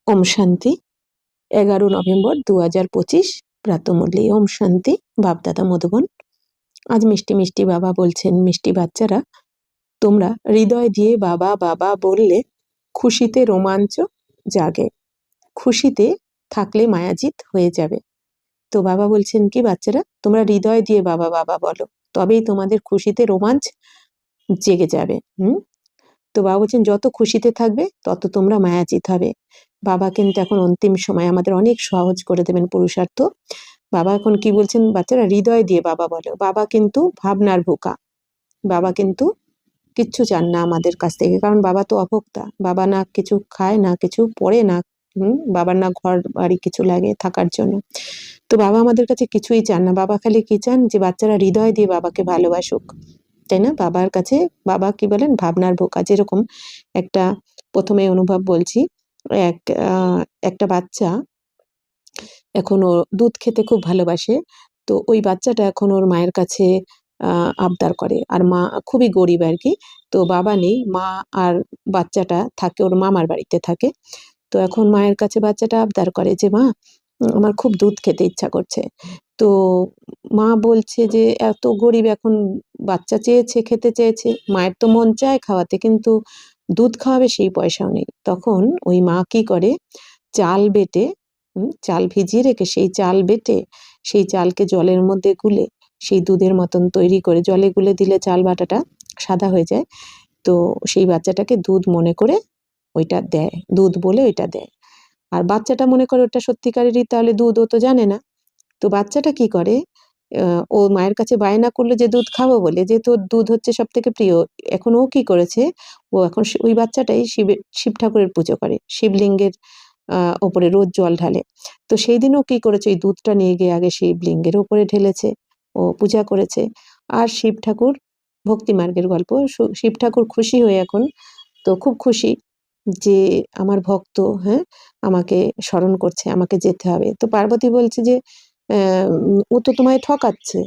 ওম শান্তি। 11 নভেম্বর 2025 প্রাতঃমূর্লি। ওম শান্তি। বাপদাদা মধুবন। আজ মিষ্টি মিষ্টি বাবা বলছেন, মিষ্টি বাচ্চারা, তোমরা হৃদয় দিয়ে বাবা বাবা বললে খুশিতে রোমাঞ্চ জাগে, খুশিতে থাকলে মায়াজিত হয়ে যাবে। তো বাবা বলছেন কি, বাচ্চারা তোমরা হৃদয় দিয়ে বাবা বাবা বলো, তবেই তোমাদের খুশিতে রোমাঞ্চ জেগে যাবে। তো বাবা বলছেন যত খুশিতে থাকবে তত তোমরা মায়াজিত হবে। বাবা কিন্তু এখন অন্তিম সময় আমাদের অনেক সহজ করে দেবেন পুরুষার্থ। বাবা এখন কি বলছেন, বাচ্চারা হৃদয় দিয়ে বাবা বলো। বাবা কিন্তু ভাবনার ভোকা, বাবা কিন্তু কিচ্ছু চান না আমাদের কাছ থেকে, কারণ বাবা তো অভোক্তা। বাবা না কিছু খায়, না কিছু পড়ে, না বাবার না ঘর বাড়ি কিছু লাগে থাকার জন্য। তো বাবা আমাদের কাছে কিছুই চান না। বাবা খালি কি চান, যে বাচ্চারা হৃদয় দিয়ে বাবাকে ভালোবাসুক, তাই না? বাবার কাছে বাবা কি বলেন, ভাবনার ভোকা। যেরকম একটা প্রথমে অনুভব বলছি, একটা বাচ্চা এখন ও দুধ খেতে খুব ভালোবাসে। তো ওই বাচ্চাটা এখন ওর মায়ের কাছে আবদার করে, আর মা খুবই গরিব আর কি। তো বাবা নেই, মা আর বাচ্চাটা থাকে ওর মামার বাড়িতে থাকে। তো এখন মায়ের কাছে বাচ্চাটা আবদার করে যে মা, আমার খুব দুধ খেতে ইচ্ছা করছে। তো মা বলছে যে এত গরিব, এখন বাচ্চা চেয়েছে, খেতে চেয়েছে, মায়ের তো মন চায় খাওয়াতে, কিন্তু দুধ খাওয়াবে সেই পয়সাও নেই। তখন ওই মা কি করে, চাল বেটে, চাল ভিজিয়ে রেখে সেই চাল বেটে সেই চালকে জলের মধ্যে গুলে সেই দুধের মতন তৈরি করে, জলে গুলে দিলে চাল বাটাটা সাদা হয়ে যায়। তো সেই বাচ্চাটাকে দুধ মনে করে ওইটা দেয়, দুধ বলে ওইটা দেয়। আর বাচ্চাটা মনে করে ওটা সত্যিকারেরই তাহলে দুধ, ও তো জানে না। তো বাচ্চাটা কি করে, ও মায়ের কাছে বায়না করলো যে দুধ খাবো বলে, যে তোর দুধ হচ্ছে সব থেকে প্রিয়। এখন ও কি করেছে, ও এখন ওই বাচ্চাটাই শিব ঠাকুরের পুজো করে, শিবলিঙ্গের ওপরে রোজ জল ঢালে। তো সেই দিনও কি করেছে, ওই দুধটা নিয়ে গিয়ে আগে শিবলিঙ্গের ওপরে ঢেলেছে, ও পূজা করেছে। আর শিব ঠাকুর, ভক্তি মার্গের গল্প, শিব ঠাকুর খুশি হয়ে এখন, তো খুব খুশি যে আমার ভক্ত, হ্যাঁ, আমাকে স্মরণ করছে, আমাকে যেতে হবে। তো পার্বতী বলছে যে ও তো তোমায় ঠকাচ্ছে,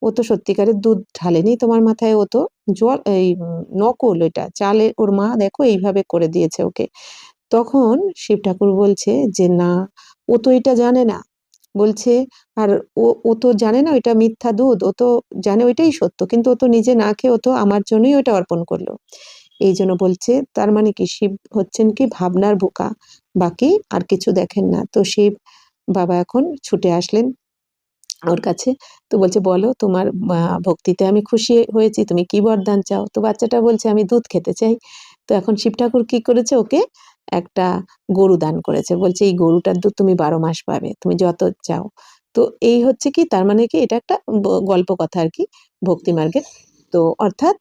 ও তো সত্যিকারের দুধ ঢালেনি তোমার মাথায়, ও তো জল, এই নকল, ওইটা চালে, ওর মা দেখো এইভাবে করে দিয়েছে ওকে। তখন শিব ঠাকুর বলছে যে না, ও তো এটা জানে না, বলছে, আর ও ও তো জানে না ওইটা মিথ্যা দুধ, ও তো জানে ওইটাই সত্য, কিন্তু ও তো নিজে না খেয়ে ও তো আমার জন্যই ওটা অর্পণ করলো। এই জন্য বলছে, তার মানে কি, শিব হচ্ছেন কি ভাবনার বোকা, বাকি আর কিছু দেখেন না। তো শিব বাবা এখন ছুটে আসলেন ওর কাছে। তো বলছে, বলো তোমার ভক্তিতে আমি খুশি হয়েছি, তুমি কি বরদান চাও? তো বাচ্চাটা বলছে আমি দুধ খেতে চাই। তো এখন শিব ঠাকুর কি করেছে, ওকে একটা গরু দান করেছে, বলছে এই গরুটার দুধ তুমি 12 মাস পাবে, তুমি যত চাও। তো এই হচ্ছে কি, তার মানে কি, এটা একটা গল্প কথা আর কি, ভক্তি মার্গের। তো অর্থাৎ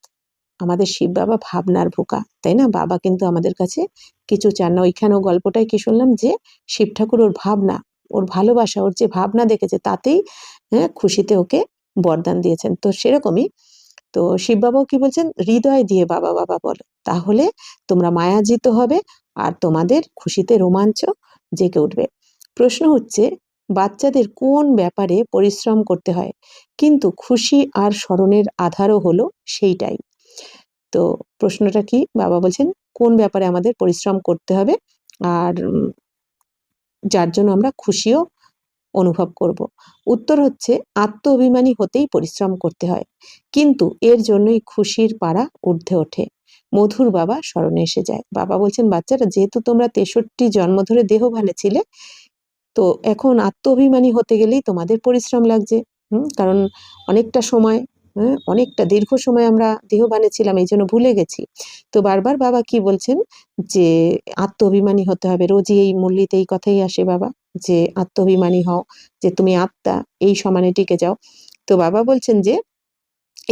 আমাদের শিব বাবা ভাবনার ভোকা, তাই না? বাবা কিন্তু আমাদের কাছে কিছু চান না। ওইখানেও গল্পটাই কি শুনলাম, যে শিব ঠাকুর ওর ভাবনা, ওর ভালোবাসা, ওর যে ভাবনা দেখেছে তাতেই, হ্যাঁ, খুশিতে ওকে বরদান দিয়েছেন। তো সেরকমই, তো শিব বাবাও কি বলছেন, হৃদয় দিয়ে বাবা বাবা বলো, তাহলে তোমরা মায়াজিত হবে আর তোমাদের খুশিতে রোমাঞ্চ জেগে উঠবে। প্রশ্ন হচ্ছে, বাচ্চাদের কোন ব্যাপারে পরিশ্রম করতে হয়, কিন্তু খুশি আর স্মরণের আধারও হলো সেইটাই। তো প্রশ্নটা কি, বাবা বলছেন কোন ব্যাপারে আমাদের পরিশ্রম করতে হবে, আর যার জন্য আমরা খুশিও অনুভব করব। উত্তর হচ্ছে, আত্ম অভিমানী হতেই পরিশ্রম করতে হয়, কিন্তু এর জন্যই খুশির পারা ঊর্ধ্বে ওঠে, মধুর বাবা স্মরণে এসে যায়। বাবা বলছেন, বাচ্চারা যেহেতু তোমরা 63 জন্ম ধরে দেহ ভানে ছিলে, তো এখন আত্ম অভিমানী হতে গেলেই তোমাদের পরিশ্রম লাগছে। কারণ অনেকটা সময়, হ্যাঁ, অনেকটা দীর্ঘ সময় আমরা দেহবানে ছিলাম, এই জন্য ভুলে গেছি। তো বারবার বাবা কি বলছেন, যে আত্ম অভিমানী হতে হবে। রোজই এই মুরলিতে এই কথাই আসে বাবা, যে আত্ম অভিমানী হও, যে তুমি আত্মা, এই সমানে টিকে যাও। তো বাবা বলছেন যে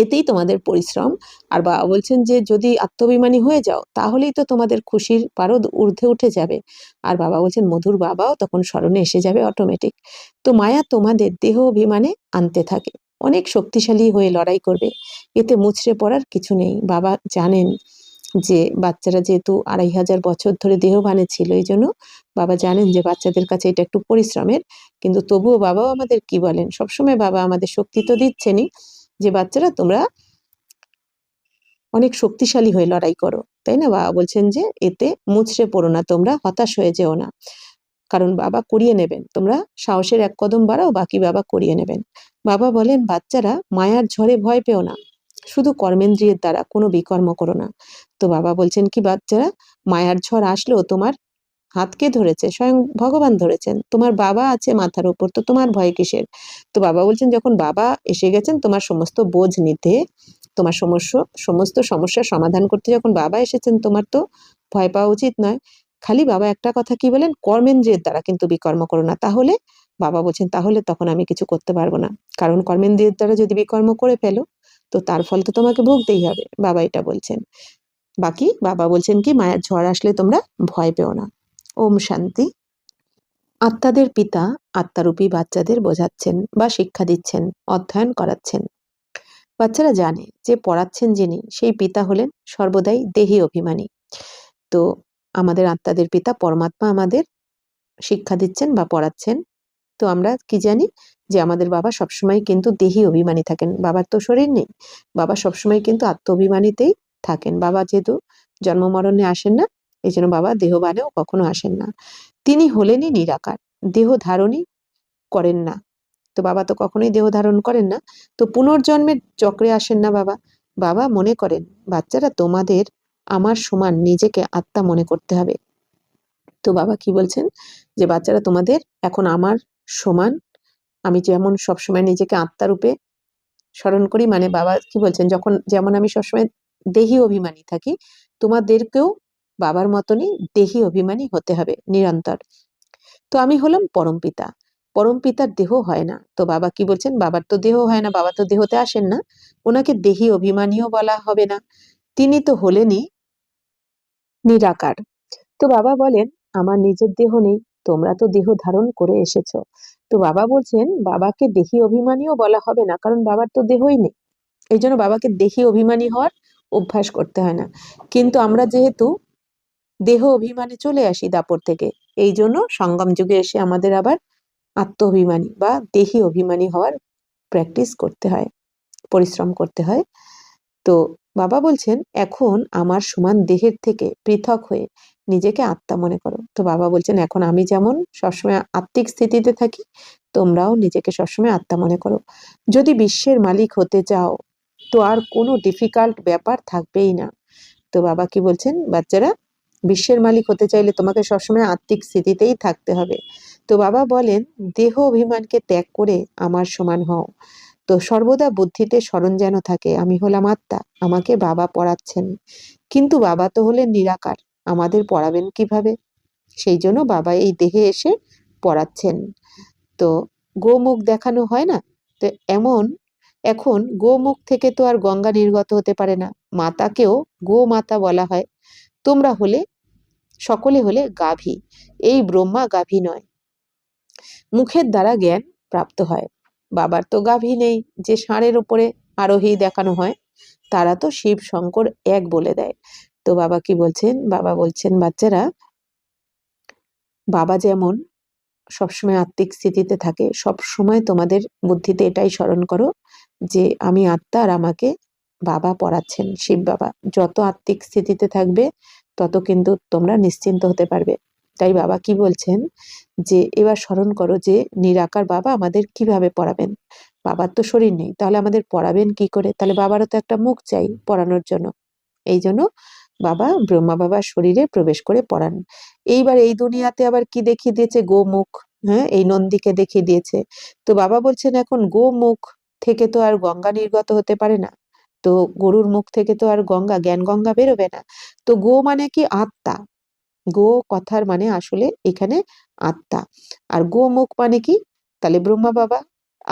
এতেই তোমাদের পরিশ্রম। আর বাবা বলছেন যে যদি আত্মাভিমানী হয়ে যাও, তাহলেই তো তোমাদের খুশির পারদ ঊর্ধ্বে উঠে যাবে। আর বাবা বলছেন, মধুর বাবাও তখন স্মরণে এসে যাবে অটোমেটিক। তো মায়া তোমাদের দেহ অভিমানে আনতে থাকে, অনেক শক্তিশালী হয়ে লড়াই করবে, এতে মুচড়ে পড়ার কিছু নেই। বাবা জানেন যে বাচ্চারা যেহেতু 2500 বছর ধরে দেহভানে ছিল, এই জন্য বাবা জানেন যে বাচ্চাদের কাছে এটা একটু পরিশ্রমের। কিন্তু তবুও বাবাও আমাদের কি বলেন, সবসময় বাবা আমাদের শক্তি তো দিচ্ছেনই, যে বাচ্চারা তোমরা অনেক শক্তিশালী হয়ে লড়াই করো, তাই না? বাবা বলছেন যে এতে মুচড়ে পড়ো না, তোমরা হতাশ হয়ে যেও না। কারণ বাবা করিয়ে নেবেন, তোমরা সাহসের এক কদম বাড়াও, বাকি বাবা করিয়ে নেবেন। বাবা বলেন, বাচ্চারা মায়ার ঝড়ে ভয় পেও না, শুধু কর্মেন্দ্রিয়ের দ্বারা কোনো বিকর্ম করো না। তো বাবা বলছেন কি, বাচ্চারা মায়ার ঝড় আসলেও তোমার হাতকে ধরেছে স্বয়ং ভগবান ধরেছেন, তোমার বাবা আছে মাথার উপর, তো তোমার ভয় কিসের? তো বাবা বলছেন, যখন বাবা এসে গেছেন তোমার সমস্ত বোঝ নিতে, তোমার সমস্ত সমস্যার সমাধান করতে যখন বাবা এসেছেন, তোমার তো ভয় পাওয়া উচিত নয়। খালি বাবা একটা কথা কি বলেন, কর্মেন্দ্রিয়ের দ্বারা কিন্তু বিকর্ম করো না। তাহলে বাবা বলছেন, তাহলে তখন আমি কিছু করতে পারবো না, কারণ কর্মেন্দ্রিয়ের দ্বারা যদি বিকর্ম করে ফেলো তো তার ফল তো তোমাকে ভুগতেই হবে। বাবা এটা বলছেন। বাকি বাবা বলছেন কি, মায়ের ঝড় আসলে তোমরা ভয় পেও না। ওম শান্তি। আত্মাদের পিতা আত্মারূপী বাচ্চাদের বোঝাচ্ছেন বা শিক্ষা দিচ্ছেন, অধ্যয়ন করাচ্ছেন। বাচ্চারা জানে যে পড়াচ্ছেন যিনি, সেই পিতা হলেন সর্বদাই দেহী অভিমানী। তো আমাদের আত্মাদের পিতা পরমাত্মা আমাদের শিক্ষা দিচ্ছেন বা পড়াচ্ছেন। তো আমরা কি জানি যে আমাদের বাবা সবসময় কিন্তু দেহী অভিমানী থাকেন, বাবার তো শরীর নেই, বাবা সবসময় কিন্তু আত্ম অভিমানীতেই থাকেন। বাবা যেহেতু জন্ম মরণে আসেন না, এই জন্য বাবা দেহবানেও কখনো আসেন না। তিনি হলেনই নিরাকার, দেহ ধারণই করেন না। তো বাবা তো কখনোই দেহ ধারণ করেন না, তো পুনর্জন্মের চক্রে আসেন না বাবা। বাবা মনে করেন, বাচ্চারা তোমাদের আমার সমান নিজেকে আত্মা মনে করতে হবে। তো বাবা কি বলছেন, যে বাচ্চারা তোমাদের এখন আমার সমান, আমি যেমন সবসময় নিজেকে আত্মারূপে স্মরণ করি, মানে বাবা কি বলছেন, যখন যেমন আমি সবসময় দেহী অভিমানী থাকি, তোমাদেরকেও বাবার মতনই দেহী অভিমানী হতে হবে নিরন্তর। তো আমি হলাম পরমপিতা, পরমপিতার দেহ হয় না। তো বাবা কি বলছেন, বাবার তো দেহ হয় না, বাবা তো দেহতে আসেন না, ওনাকে দেহী অভিমানীও বলা হবে না, তিনি তো হলেনই নিরাকার। তো বাবা বলেন, আমার নিজের দেহ নেই, তোমরা তো দেহ ধারণ করে এসেছো। তো বাবা বলছেন, বাবাকে দেহী অভিমানীও বলা হবে না, কারণ বাবার তো দেহই নেই। এই জন্য বাবাকে দেহী অভিমানী হওয়ার অভ্যাস করতে হয় না। কিন্তু আমরা যেহেতু দেহ অভিমানে চলে আসি দাপর থেকে, এই জন্য সঙ্গম যুগে এসে আমাদের আবার আত্ম অভিমানী বা দেহী অভিমানী হওয়ার প্র্যাকটিস করতে হয়, পরিশ্রম করতে হয়। তো বাবা বলছেন, এখন আমার সমান দেহের থেকে পৃথক হয়ে নিজেকে আত্মা মনে করো। তো বাবা বলছেন, এখন আমি যেমন সবসময় আত্মিক স্থিতিতে থাকি, তোমরাও নিজেকে সবসময় আত্মা মনে করো। যদি বিশ্বের মালিক হতে চাও তো আর কোনো ডিফিকাল্ট ব্যাপার থাকবেই না। তো বাবা কি বলছেন, বাচ্চারা বিশ্বের মালিক হতে চাইলে তোমাকে সবসময় আত্মিক স্থিতিতেই থাকতে হবে। তো বাবা বলেন, দেহ অভিমানকে ত্যাগ করে আমার সমান হও। তো সর্বদা বুদ্ধিতে স্মরণ যেন থাকে, আমি হলাম আত্মা, আমাকে বাবা পড়াচ্ছেন। কিন্তু বাবা তো হলেন নিরাকার, আমাদের পড়াবেন কিভাবে? সেই জন্য বাবা এই দেহে এসে পড়াচ্ছেন। তো গোমুখ দেখানো হয় না, তো এখন গোমুখ থেকে তো আর গঙ্গা নির্গত হতে পারে না, মাতাকেও গোমাতা বলা হয়। তোমরা সকলে হলে গাভী, এই ব্রহ্মা গাভী নয়। মুখের দ্বারা জ্ঞান প্রাপ্ত হয়, বাবার তো গাভী নেই যে ষাঁড়ের উপরে আরোহী দেখানো হয়, তারা তো শিব শঙ্কর এক বলে দেয়। তো বাবা কি বলছেন, বাবা বলছেন, বাচ্চারা বাবা যেমন সবসময় আত্মিক স্থিতিতে থাকে, সব সময় তোমাদের বুদ্ধিতে এটাই স্মরণ করো যে আমি আত্মা আর আমাকে বাবা পড়াচ্ছেন, শিব বাবা। যত আত্মিক স্থিতিতে থাকবে তত কিন্তু তোমরা নিশ্চিন্ত হতে পারবে। তাই বাবা কি বলছেন, যে এবার স্মরণ করো যে নিরাকার বাবা আমাদের কিভাবে পড়াবেন। বাবার তো শরীর নেই, তাহলে আমাদের পড়াবেন কি করে? তাহলে বাবারও তো একটা মুখ চাই পড়ানোর জন্য। এই জন্য বাবা ব্রহ্মা বাবার শরীরে প্রবেশ করে পড়ান। এইবার এই দুনিয়াতে আবার কি দেখিয়ে দিয়েছে, গোমুখ। হ্যাঁ, এই নন্দীকে দেখিয়ে দিয়েছে। তো বাবা বলছেন, এখন গোমুখ থেকে তো আর গঙ্গা নির্গত হতে পারে না, তো গরুর মুখ থেকে তো আর জ্ঞান গঙ্গা বেরোবে না। তো গো মানে কি, আত্মা। গো কথার মানে আসলে এখানে আত্মা। আর গোমুখ মানে কি, তাহলে ব্রহ্মা বাবা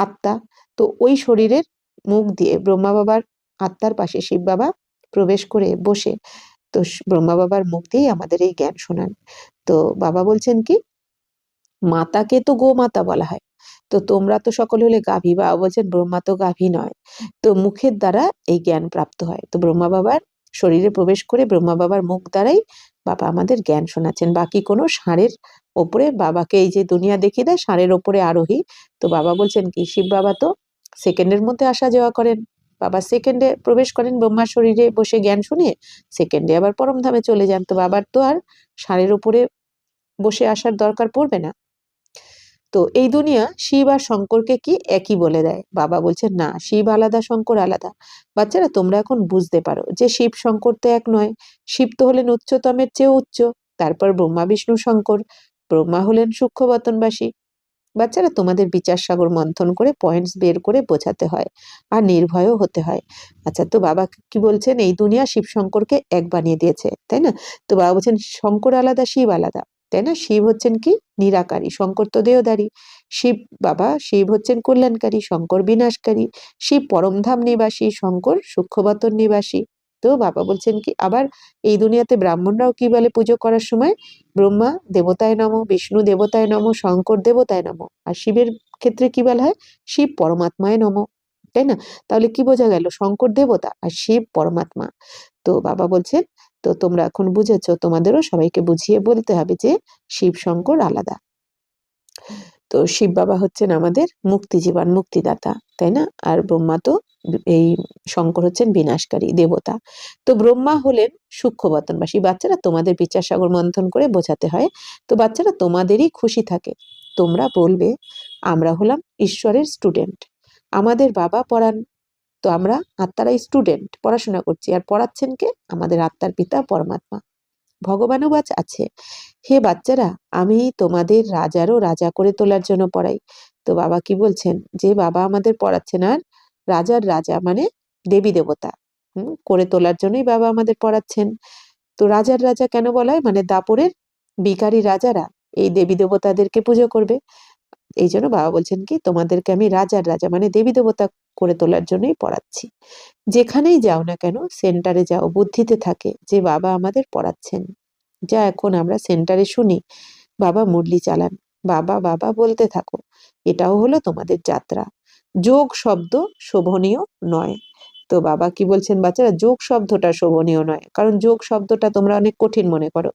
আত্মা। তো ওই শরীরের মুখ দিয়ে ব্রহ্মা বাবার আত্মার পাশে শিব বাবা প্রবেশ করে বসে, তো ব্রহ্মা বাবার মুখ দিয়েই আমাদের এই জ্ঞান শোনান। তো বাবা বলছেন কি, মাতাকে তো গোমাতা বলা হয়, তো তোমরা তো সকলে হলে গাভী। বাবা বলছেন, ব্রহ্মা তো গাভী নয়, তো মুখের দ্বারা এই জ্ঞান প্রাপ্ত হয়। তো ব্রহ্মা বাবার শরীরে প্রবেশ করে ব্রহ্মা বাবার মুখ দ্বারাই বাবা আমাদের জ্ঞান শোনাচ্ছেন। বাকি কোনো ষাঁড়ের ওপরে বাবাকে এই যে দুনিয়া দেখিয়ে দেয়, ষাঁড়ের ওপরে আরোহী। তো বাবা বলছেন কি, শিব বাবা তো সেকেন্ডের মধ্যে আসা যাওয়া করেন, বাবা সেকেন্ডে প্রবেশ করেন ব্রহ্মার শরীরে বসে জ্ঞান শুনিয়ে, সেকেন্ডে আবার পরমধামে চলে যান। তো বাবার তো আর ষাঁড়ের উপরে বসে আসার দরকার পড়বে না? তো এই দুনিয়া শিব আর শঙ্করকে কি একই বলে দেয়? বাবা বলছেন না, শিব আলাদা, শঙ্কর আলাদা। বাচ্চারা তোমরা এখন বুঝতে পারো যে শিব শঙ্কর তো এক নয়। শিব তো হলেন উচ্চতমের চেয়ে উচ্চ, তারপর ব্রহ্মা বিষ্ণু শঙ্কর। ব্রহ্মা হলেন সূক্ষ্মবতনবাসী। বাচ্চারা তোমাদের বিচার সাগর মন্থন করে পয়েন্টস বের করে বোঝাতে হয়, আর নির্ভয়ও হতে হয়। আচ্ছা, তো বাবা কি বলছেন? এই দুনিয়া শিব শঙ্করকে এক বানিয়ে দিয়েছে, তাই না? তো বাবা বলছেন শঙ্কর আলাদা, শিব আলাদা, তাই না? শিব হচ্ছেন কি? নিরাকারী, শঙ্কর তো দেহধারী। শিব হচ্ছেন কল্যাণকারী, শঙ্কর বিনাশকারী। শিব পরমধাম নিবাসী, শঙ্কর সূক্ষ্মবতন নিবাসী। তো বাবা বলছেন কি, আবার এই দুনিয়াতে ব্রাহ্মণরাও কি বলে পুজো করার সময়? ব্রহ্মা দেবতায় নমঃ, বিষ্ণু দেবতায় নমঃ, শঙ্কর দেবতায় নমঃ। আর শিবের ক্ষেত্রে কি বলা হয়? শিব পরমাত্মায় নমঃ, তাই না? তাহলে কি বোঝা গেল? শঙ্কর দেবতা আর শিব পরমাত্মা। তো বাবা বলছেন, তো তোমরা এখন বুঝেছো, তোমাদেরও সবাইকে বুঝিয়ে বলতে হবে যে শিব শঙ্কর আলাদা। তো শিব বাবা হচ্ছেন আমাদের মুক্তি জীবন, মুক্তিদাতা, তাই না? আর ব্রহ্মা তো এই শঙ্কর হচ্ছেন বিনাশকারী দেবতা। তো ব্রহ্মা হলেন সূক্ষ্মবতনবাসী। বাচ্চারা তোমাদের বিচার সাগর মন্থন করে বোঝাতে হয়। তো বাচ্চারা তোমাদেরই খুশি থাকে, তোমরা বলবে আমরা হলাম ঈশ্বরের স্টুডেন্ট, আমাদের বাবা পড়ান। তো আমরা আত্মারাই স্টুডেন্ট, পড়াশোনা করছি, আর পড়াচ্ছেন কে? আমাদের আত্মার পিতা পরমাত্মা। ভগবানও আছে। হে বাচ্চারা, আমি তোমাদের রাজারও রাজা করে তোলার জন্য পড়াই। তো বাবা কি বলছেন? যে বাবা আমাদের পড়াচ্ছেন, আর রাজার রাজা মানে দেবী দেবতা করে তোলার জন্যই বাবা আমাদের পড়াচ্ছেন। তো রাজার রাজা কেন বলা হয়? মানে দাপরের ভিখারি রাজারা এই দেবী দেবতাদেরকে পুজো করবে। এই জন্য বাবা বলছেন কি, তোমাদেরকে আমি রাজার রাজা মানে দেবী দেবতা করে তোলার জন্যই পড়াচ্ছি। যেখানেই যাও না কেন, সেন্টারে যাও, বুদ্ধিতে থাকে যে বাবা আমাদের পড়াচ্ছেন। যা এখন আমরা সেন্টারে শুনি, বাবা মুরলি চালান, বাবা বাবা বলতে থাকো, এটাও হলো তোমাদের যাত্রা। যোগ শব্দ শোভনীয় নয়। তো বাবা কি বলছেন? বাচ্চারা যোগ শব্দটা শোভনীয় নয়, কারণ যোগ শব্দটা তোমরা অনেক কঠিন মনে করো।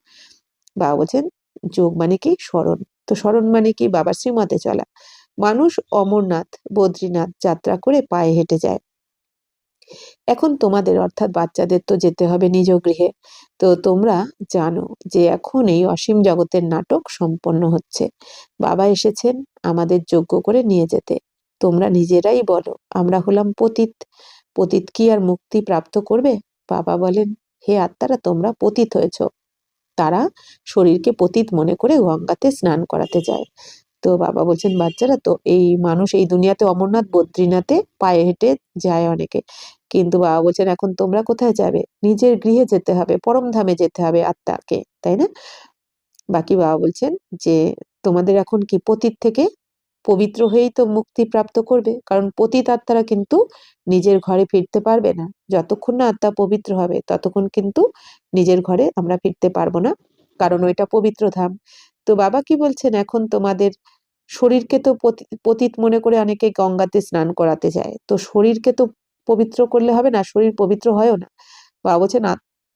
বাবা বলছেন যোগ মানে কি? স্মরণ। তো স্মরণ মানে কি? বাবার শ্রীমতে চলা। মানুষ অমরনাথ, বদ্রীনাথ যাত্রা করে পায়ে হেঁটে যায়। এখন তোমাদের অর্থাৎ বাচ্চাদের তো যেতে হবে নিজ গৃহে। তো তোমরা জানো যে এখন এই অসীম জগতের নাটক সম্পন্ন হচ্ছে। বাবা এসেছেন আমাদের যোগ্য করে নিয়ে যেতে। তোমরা নিজেরাই বলো, আমরা হলাম পতিত। পতিত কি আর মুক্তি প্রাপ্ত করবে? বাবা বলেন, হে আত্মারা, তোমরা পতিত হয়েছ। তারা শরীরকে পতিত মনে করে গঙ্গাতে স্নান করাতে যায়। তো বাবা বলছেন বাচ্চারা, তো এই মানুষ এই দুনিয়াতে অমরনাথ বদ্রীনাথে পায়ে হেঁটে যায় অনেকে, কিন্তু বাবা বলছেন এখন তোমরা কোথায় যাবে? নিজের গৃহে যেতে হবে, পরম ধামে যেতে হবে আত্মাকে, তাই না? বাকি বাবা বলছেন যে তোমাদের এখন কি পতিত থেকে পবিত্র হয়েই তো মুক্তি প্রাপ্ত করবে, কারণ পতিত আত্মারা কিন্তু নিজের ঘরে ফিরতে পারবে না। যতক্ষণ না আত্মা পবিত্র হবে ততক্ষণ কিন্তু নিজের ঘরে আমরা ফিরতে পারবো না, কারণ ওইটা পবিত্র ধাম। তো বাবা কি বলছেন? এখন তোমাদের শরীরকে তো পতিত মনে করে অনেকে গঙ্গাতে স্নান করাতে যায়, তো শরীরকে তো পবিত্র করলে হবে না, শরীর পবিত্র হয়ও না। বাবা বলছেন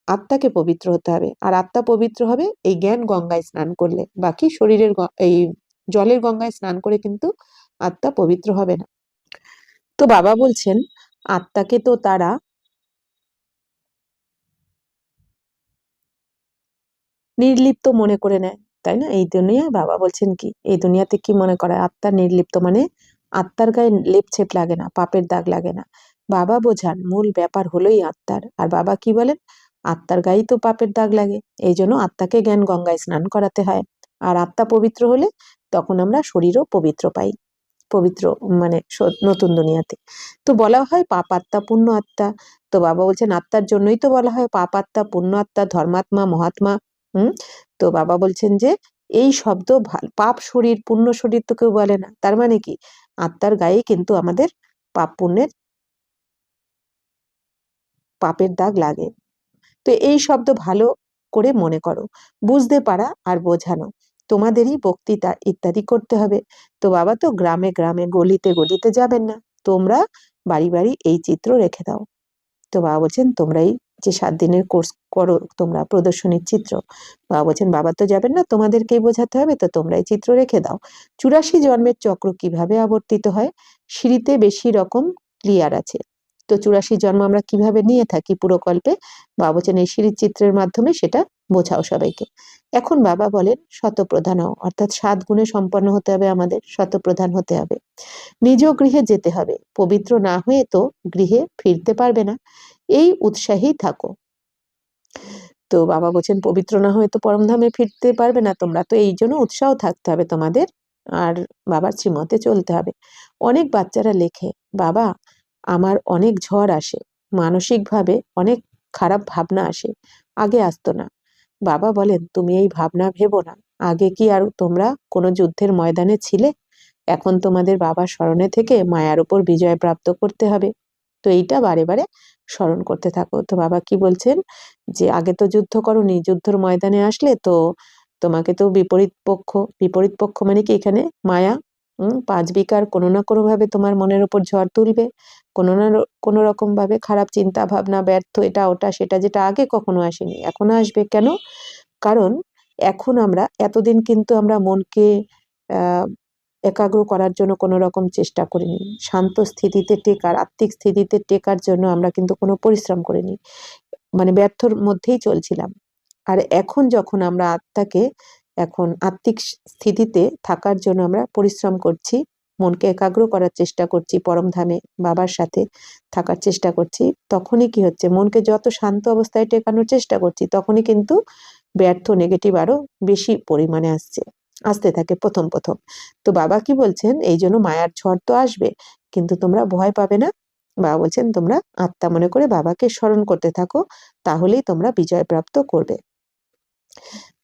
আত্মাকে পবিত্র হতে হবে, আর আত্মা পবিত্র হবে এই জ্ঞান গঙ্গায় স্নান করলে। বাকি শরীরের এই জলের গঙ্গায় স্নান করে কিন্তু আত্মা পবিত্র হবে না। তো বাবা বলছেন আত্মাকে তো তারা নির্লিপ্ত মনে করে নেয়, তাই না? এই দুনিয়ায় বাবা বলছেন কি, এই দুনিয়াতে কি মনে করা হয়? আত্মা নির্লিপ্ত মানে আত্মার গায়ে লেপ ছেপ লাগে না, পাপের দাগ লাগে না। বাবা বোঝান মূল ব্যাপার হলোই আত্মার। আর বাবা কি বলেন? আত্মার গায়েই তো পাপের দাগ লাগে, এই জন্য আত্মাকে জ্ঞান গঙ্গায় স্নান করাতে হয়। আর আত্মা পবিত্র হলে তখন আমরা শরীরও পবিত্র পাই, পবিত্র মানে নতুন দুনিয়াতে। তো বলা হয় পাপ আত্মা পুণ্য আত্মা। তো বাবা বলছেন আত্মার জন্যই তো বলা হয় পাপ আত্মা, পুণ্য আত্মা, ধর্মাত্মা, মহাত্মা। তো বাবা বলছেন যে এই শব্দ পাপ শরীর পুণ্য শরীর তো কেউ বলে না, তার মানে কি আত্মার গায়ে কিন্তু আমাদের পাপ পুণ্যের পাপের দাগ লাগে। তো এই শব্দ ভালো করে মনে করো, বুঝতে পারা আর বোঝানো তোমাদেরই বক্তৃতা ইত্যাদি করতে হবে। তো বাবা তো গ্রামে গ্রামে গলিতে গলিতে যাবেন না, তোমরা বাড়ি বাড়ি এই চিত্র রেখে দাও। তো বাবা বলছেন তোমরা এই যে 7 দিনের কোর্স করো তোমরা প্রদর্শনীর চিত্র, বাবা বলছেন বাবা তো যাবেন না, তোমাদেরকেই বোঝাতে হবে, তো তোমরা এই চিত্র রেখে দাও। 84 জন্মের চক্র কিভাবে আবর্তিত হয়, সিঁড়িতে বেশি রকম ক্লিয়ার আছে। তো 84 জন্ম আমরা কিভাবে নিয়ে থাকি পুরো কল্পে, বাবা বলছেন এই সিঁড়ির চিত্রের মাধ্যমে সেটা বোঝাও সবাইকে। এখন বাবা বলেন শতপ্রধান হও, অর্থাৎ 7 গুণে সম্পন্ন হতে হবে, আমাদের শতপ্রধান হতে হবে, নিজ গৃহে যেতে হবে, পবিত্র না হয়ে তো গৃহে ফিরতে পারবে না, এই উৎসাহেই থাকো। তো বাবা বলছেন পবিত্র না হয়ে তো পরমধামে ফিরতে পারবে না তোমরা, তো এই জন্য উৎসাহ থাকতে হবে তোমাদের, আর বাবার শ্রীমতে চলতে হবে। অনেক বাচ্চারা লেখে, বাবা আমার অনেক ঝড় আসে, মানসিকভাবে অনেক খারাপ ভাবনা আসে, আগে আসতো না। বাবা বলেন তুমি এই ভাবনা ভেবো না, আগে কি আর তোমরা কোনো যুদ্ধের ময়দানে ছিলে? এখন তোমাদের বাবার স্মরণে থেকে মায়ার উপর বিজয় প্রাপ্ত করতে হবে। তো এইটা বারে বারে স্মরণ করতে থাকো। তো বাবা কি বলছেন যে আগে তো যুদ্ধ করোনি, যুদ্ধের ময়দানে আসলে তো তোমাকে তো বিপরীত পক্ষ মানে কি এখানে মায়া, 5 বিকার কোনো না কোনো ভাবে তোমার মনের উপর ঝড় তুলবে, কোনো না কোনো রকম ভাবে খারাপ চিন্তা ভাবনা, ব্যর্থ, এটা ওটা সেটা, যেটা আগে কখনো আসেনি এখন আসবে। কেন? কারণ এখন আমরা এতদিন কিন্তু আমরা মনকে আহ একাগ্র করার জন্য কোনো রকম চেষ্টা করিনি, শান্ত স্থিতিতে টেকার, আত্মিক স্থিতিতে টেকার জন্য আমরা কিন্তু কোনো পরিশ্রম করিনি, মানে ব্যর্থর মধ্যেই চলছিলাম। আর এখন যখন আমরা আত্মাকে এখন আত্মিক স্থিতিতে থাকার জন্য আমরা পরিশ্রম করছি, মনকে একাগ্র করার চেষ্টা করছি, পরমধামে বাবার সাথে থাকার চেষ্টা করছি, তখনই কি হচ্ছে, মনকে যত শান্ত অবস্থায় টেকানোর চেষ্টা করছি তখনই কিন্তু ব্যর্থ, নেগেটিভ আরো বেশি পরিমাণে আসতে থাকে প্রথম প্রথম। তো বাবা কি বলছেন, এই জন্য মায়ার ঝড় তো আসবে, কিন্তু তোমরা ভয় পাবে না। বাবা বলছেন তোমরা আত্মা মনে করে বাবাকে স্মরণ করতে থাকো, তাহলেই তোমরা বিজয় প্রাপ্ত করবে।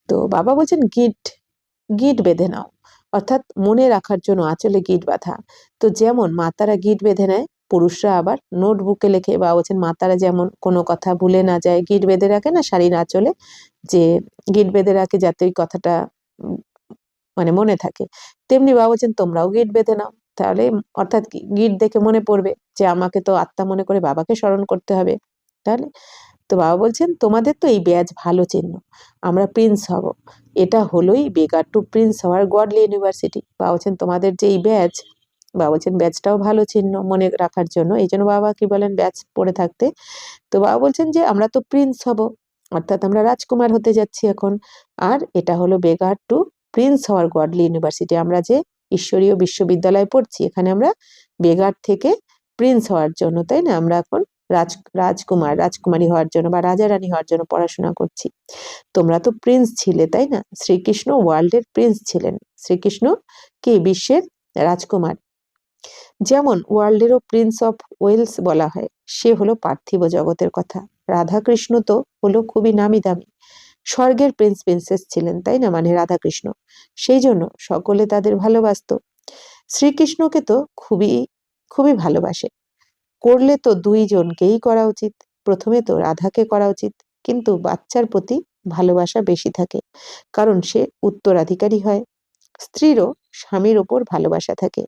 তো বাবা বলছেন গিট গিট বেঁধে নাও, অর্থাৎ মনে রাখার জন্য আঁচলে গিট বাঁধা। তো যেমন মাতারা গিট বেঁধে নেয়, পুরুষরা আবার নোটবুকে লেখে। বাবা বলছেন মাতারা যেমন কোনো কথা ভুলে না যায়, গিট বেঁধে রাখে না শাড়ির আঁচলে, যে গিট বেঁধে রাখে যাতে ওই কথাটা উম, মানে মনে থাকে, তেমনি বাবা বলছেন তোমরাও গিট বেঁধে নাও। তাহলে অর্থাৎ কি, গিট দেখে মনে পড়বে যে আমাকে তো আত্মা মনে করে বাবাকে স্মরণ করতে হবে। তাহলে তো বাবা বলছেন তোমাদের তো এই ব্যাজ ভালো চিহ্ন, আমরা প্রিন্স হব, এটা হলোই বেগার টু প্রিন্স হওয়ার গডলি ইউনিভার্সিটি। বাবা বলছেন তোমাদের যে এই ব্যাজ, বাবা বলছেন ব্যাজটাও ভালো চিহ্ন মনে রাখার জন্য, এই জন্য বাবা কি বলেন ব্যাজ পড়ে থাকতে। তো বাবা বলছেন যে আমরা তো প্রিন্স হব, অর্থাৎ আমরা রাজকুমার হতে যাচ্ছি এখন, আর এটা হলো বেগার টু প্রিন্স হওয়ার গডলি ইউনিভার্সিটি, আমরা যে ঈশ্বরীয় বিশ্ববিদ্যালয়ে পড়ছি এখানে আমরা বেগার থেকে প্রিন্স হওয়ার জন্য, তাই না, আমরা এখন রাজকুমারী হওয়ার জন্য বা রাজা রানী হওয়ার জন্য পড়াশোনা করছি। তোমরা তো প্রিন্স ছিলে, তাই না, শ্রীকৃষ্ণ ওয়ার্ল্ডের প্রিন্স ছিলেন, শ্রীকৃষ্ণ কি বিশ্বের রাজকুমার। যেমন ওয়ার্ল্ডেরও প্রিন্স অফ ওয়েলস বলা হয়, সে হলো পার্থিব জগতের কথা। রাধাকৃষ্ণ তো হলো খুবই নামি দামি, স্বর্গের প্রিন্স প্রিন্সেস ছিলেন, তাই না, মানে রাধাকৃষ্ণ, সেই জন্য সকলে তাদের ভালোবাসতো। শ্রীকৃষ্ণকে তো খুবই খুবই ভালোবাসে, করলে তো দুইজনকেই করা উচিত, প্রথমে তো রাধাকে করা উচিত, কিন্তু বাচ্চার প্রতি ভালোবাসা বেশি থাকে, কারণ সে উত্তরাধিকারী হয়। স্ত্রীরও স্বামীর ওপর ভালোবাসা থাকে।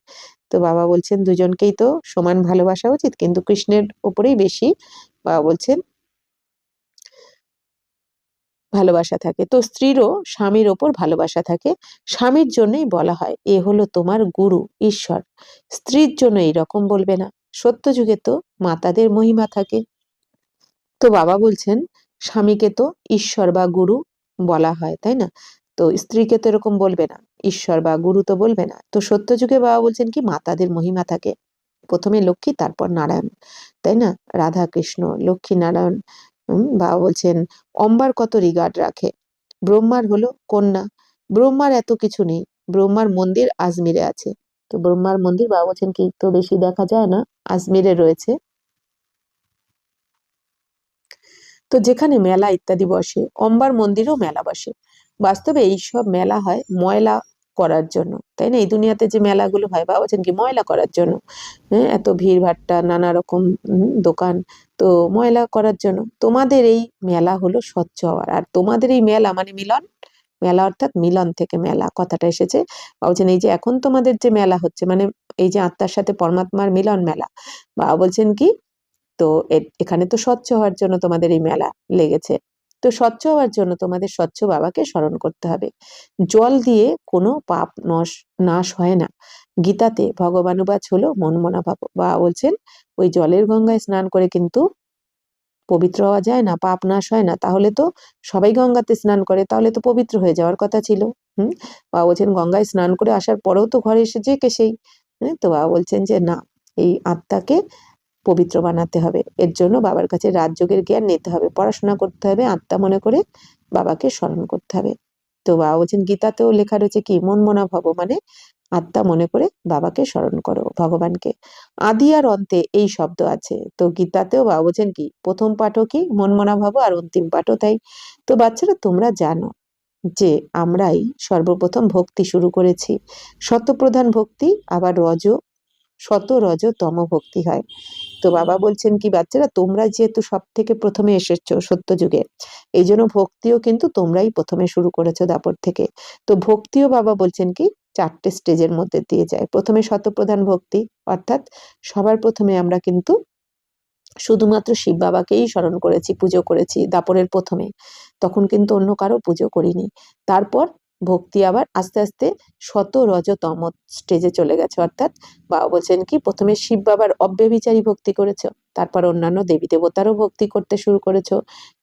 তো বাবা বলছেন দুজনকেই তো সমান ভালোবাসা উচিত, কিন্তু কৃষ্ণের ওপরেই বেশি বাবা বলছেন ভালোবাসা থাকে। তো স্ত্রীরও স্বামীর ওপর ভালোবাসা থাকে, স্বামীর জন্যই বলা হয় এ হলো তোমার গুরু ঈশ্বর, স্ত্রীর জন্য এইরকম বলবে না। সত্য যুগে তো মাতাদের মহিমা থাকে। তো বাবা বলছেন স্বামীকে তো ঈশ্বর বা গুরু বলা হয়, তাই না, তো স্ত্রীকে তো এরকম বলবে না, ঈশ্বর বা গুরু তো বলবে না। তো সত্য যুগে বাবা বলছেন কি মাতাদের মহিমা থাকে, প্রথমে লক্ষ্মী তারপর নারায়ণ, তাই না, রাধা কৃষ্ণ লক্ষ্মী নারায়ণ। বাবা বলছেন অম্বার কত রিগার্ড রাখে, ব্রহ্মার হলো কন্যা, ব্রহ্মার এত কিছু নেই, ব্রহ্মার মন্দির আজমিরে আছে। তো ব্রহ্মার মন্দির বাবা বলছেন কি তো বেশি দেখা যায় না, আজমিরে রয়েছে। তো যেখানে মেলা ইত্যাদি বসে, অম্বার মন্দিরেও মেলা বসে। বাস্তবে এইসব মেলা হয় ময়লা করার জন্য, তাই না, এই দুনিয়াতে যে মেলাগুলো হয় বাবা বলছেন কি ময়লা করার জন্য। হ্যাঁ, এত ভিড় ভাট্টা, নানা রকম দোকান, তো ময়লা করার জন্য। তোমাদের এই মেলা হলো স্বচ্ছ হওয়ার, আর তোমাদের এই মেলা মানে মিলন, মেলা অর্থাৎ মিলন থেকে মেলা কথাটা এসেছে। বাবা বলছেন এই যে এখন তোমাদের যে মেলা হচ্ছে, মানে এই যে আত্মার সাথে পরমাত্মার মিলন মেলা, বাবা বলছেন কি তো এখানে তো স্বচ্ছ হওয়ার জন্য তোমাদের এই মেলা লেগেছে। তো স্বচ্ছ হওয়ার জন্য তোমাদের স্বচ্ছ বাবাকে স্মরণ করতে হবে। জল দিয়ে কোনো পাপ নাশ হয় না। গীতাতে ভগবানুবাচ হলো মনমনা ভাব। বা বলছেন ওই জলের গঙ্গায় স্নান করে কিন্তু পবিত্র হওয়া যায় না, পাপ নাশ হয় না, তাহলে তো সবাই গঙ্গাতে স্নান করে, তাহলে তো পবিত্র হয়ে যাওয়ার কথা ছিল। বাবা বলছেন গঙ্গায় স্নান করে আসার পরেও তো ঘরে এসে যে কে সেই। তো বাবা বলছেন যে না, এই আত্মাকে পবিত্র বানাতে হবে, এর জন্য বাবার কাছে রাজযোগের জ্ঞান নিতে হবে, পড়াশোনা করতে হবে, আত্মা মনে করে বাবাকে স্মরণ করতে হবে। তো বাবা বলছেন গীতাতেও লেখা রয়েছে কি, মন মনা ভব, মানে আত্মা মনে করে বাবাকে স্মরণ করো, ভগবানকে। আদি আর অন্তে এই শব্দ আছে, তো গীতাতেও বাবা বলছেন কি, প্রথম পাঠও কি মন মনা ভাব, আর অন্তিম পাঠও তাই। তো বাচ্চারা তোমরা জানো যে আমরাই সর্বপ্রথম ভক্তি শুরু করেছি, সত্যপ্রধান ভক্তি, আবার শত রজ তম ভক্তি হয়। তো বাবা বলছেন কি বাচ্চারা, তোমরা যেহেতু সব থেকে প্রথমে এসেছো সত্য যুগে, এই জন্য ভক্তিও কিন্তু তোমরাই প্রথমে শুরু করেছো দাপর থেকে। তো ভক্তিও বাবা বলছেন কি 4টে স্টেজের মধ্যে দিয়ে যায়। প্রথমে শতপ্রধান ভক্তি, অর্থাৎ সবার প্রথমে আমরা কিন্তু শুধুমাত্র শিব বাবাকেই স্মরণ করেছি, পুজো করেছি দাপরের প্রথমে, তখন কিন্তু অন্য কারো পুজো করিনি। তারপর ভক্তি আবার আস্তে আস্তে শত রজতম স্টেজে চলে গেছে, অর্থাৎ বাবা বলছেন কি প্রথমে শিব বাবার অব্যভিচারী ভক্তি করেছো, তারপর অন্যান্য দেবী দেবতারও ভক্তি করতে শুরু করেছো।